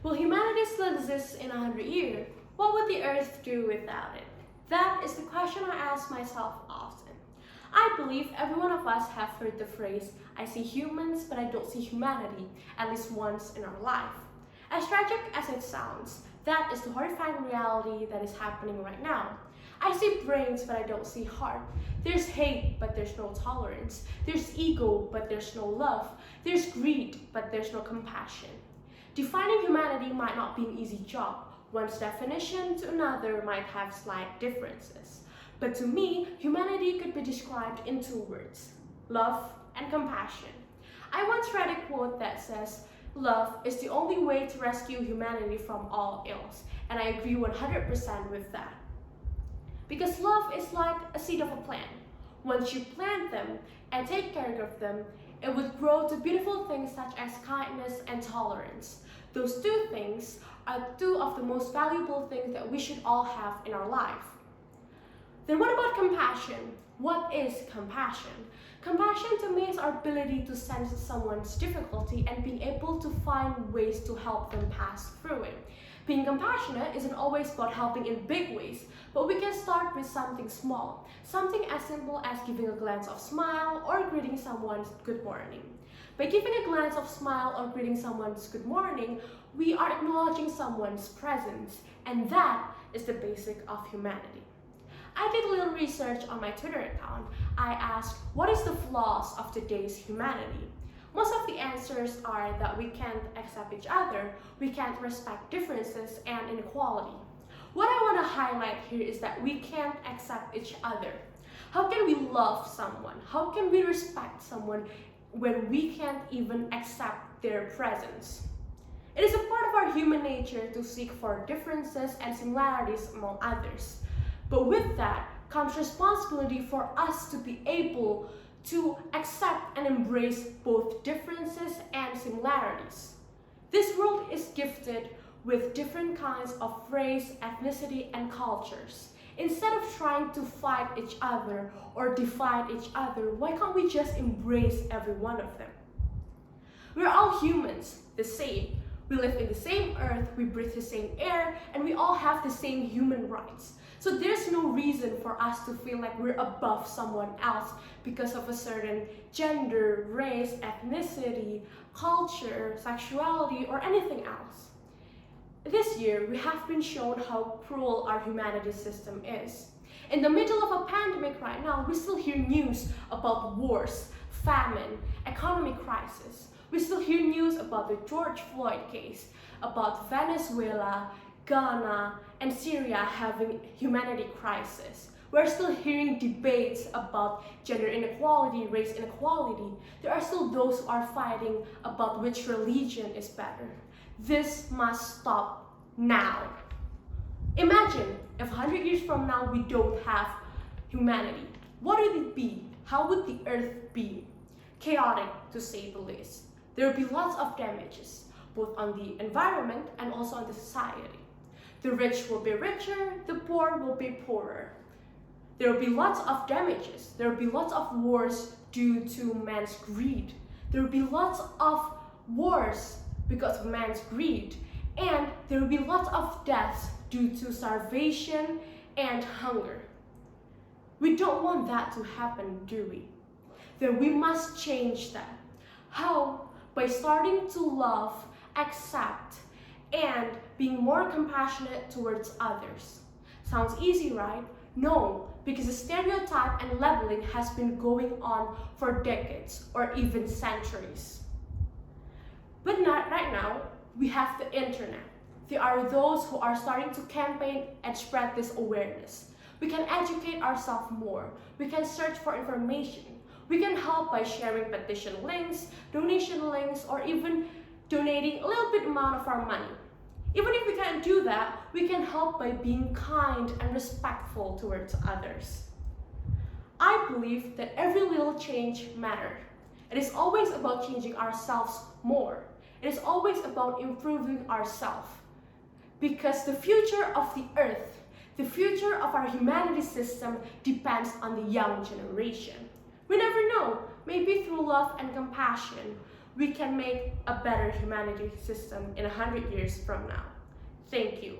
Will humanity still exist in 100 years? What would the earth do without it? That is the question I ask myself often. I believe every one of us have heard the phrase, I see humans but I don't see humanity, at least once in our life. As tragic as it sounds, that is the horrifying reality that is happening right now. I see brains but I don't see heart. There's hate but there's no tolerance. There's ego but there's no love. There's greed but there's no compassion. Defining humanity might not be an easy job. One's definition to another might have slight differences. But to me, humanity could be described in two words: love and compassion. I once read a quote that says, "Love is the only way to rescue humanity from all ills," and I agree 100% with that. Because love is like a seed of a plant. Once you plant them and take care of them, it would grow to beautiful things such as kindness and tolerance. Those two things are two of the most valuable things that we should all have in our life. Then what about compassion? What is compassion? Compassion to me is our ability to sense someone's difficulty and being able to find ways to help them pass through it. Being compassionate isn't always about helping in big ways, but we can start with something small, something as simple as giving a glance of smile or greeting someone's good morning. By giving a glance of smile or greeting someone's good morning, we are acknowledging someone's presence, and that is the basic of humanity. I did a little research on my Twitter account. I asked, what is the flaws of today's humanity? Most of the answers are that we can't accept each other, we can't respect differences and inequality. What I want to highlight here is that we can't accept each other. How can we love someone? How can we respect someone when we can't even accept their presence? It is a part of our human nature to seek for differences and similarities among others. But with that comes responsibility for us to be able to accept and embrace both differences and similarities. This world is gifted with different kinds of race, ethnicity, and cultures. Instead of trying to fight each other or divide each other, why can't we just embrace every one of them? We're all humans, the same. We live in the same earth, we breathe the same air, and we all have the same human rights. So there's no reason for us to feel like we're above someone else because of a certain gender, race, ethnicity, culture, sexuality, or anything else. This year, we have been shown how cruel our humanity system is. In the middle of a pandemic right now, we still hear news about wars, famine, economic crisis. We still hear news about the George Floyd case, about Venezuela, Ghana, and Syria having humanity crisis. We're still hearing debates about gender inequality, race inequality. There are still those who are fighting about which religion is better. This must stop now. Imagine if 100 years from now we don't have humanity. What would it be? How would the earth be? Chaotic, to say the least. There will be lots of damages, both on the environment and also on the society. The rich will be richer, the poor will be poorer. There will be lots of damages. There will be lots of wars due to man's greed. There will be lots of wars because of man's greed. And there will be lots of deaths due to starvation and hunger. We don't want that to happen, do we? Then we must change that. How? By starting to love, accept, and being more compassionate towards others. Sounds easy, right? No, because the stereotype and labeling has been going on for decades or even centuries. But not right now, we have the internet. There are those who are starting to campaign and spread this awareness. We can educate ourselves more. We can search for information. We can help by sharing petition links, donation links, or even donating a little bit amount of our money. Even if we can't do that, we can help by being kind and respectful towards others. I believe that every little change matters. It is always about changing ourselves more. It is always about improving ourselves. Because the future of the earth, the future of our humanity system depends on the young generation. We never know, maybe through love and compassion, we can make a better humanity system in 100 years from now. Thank you.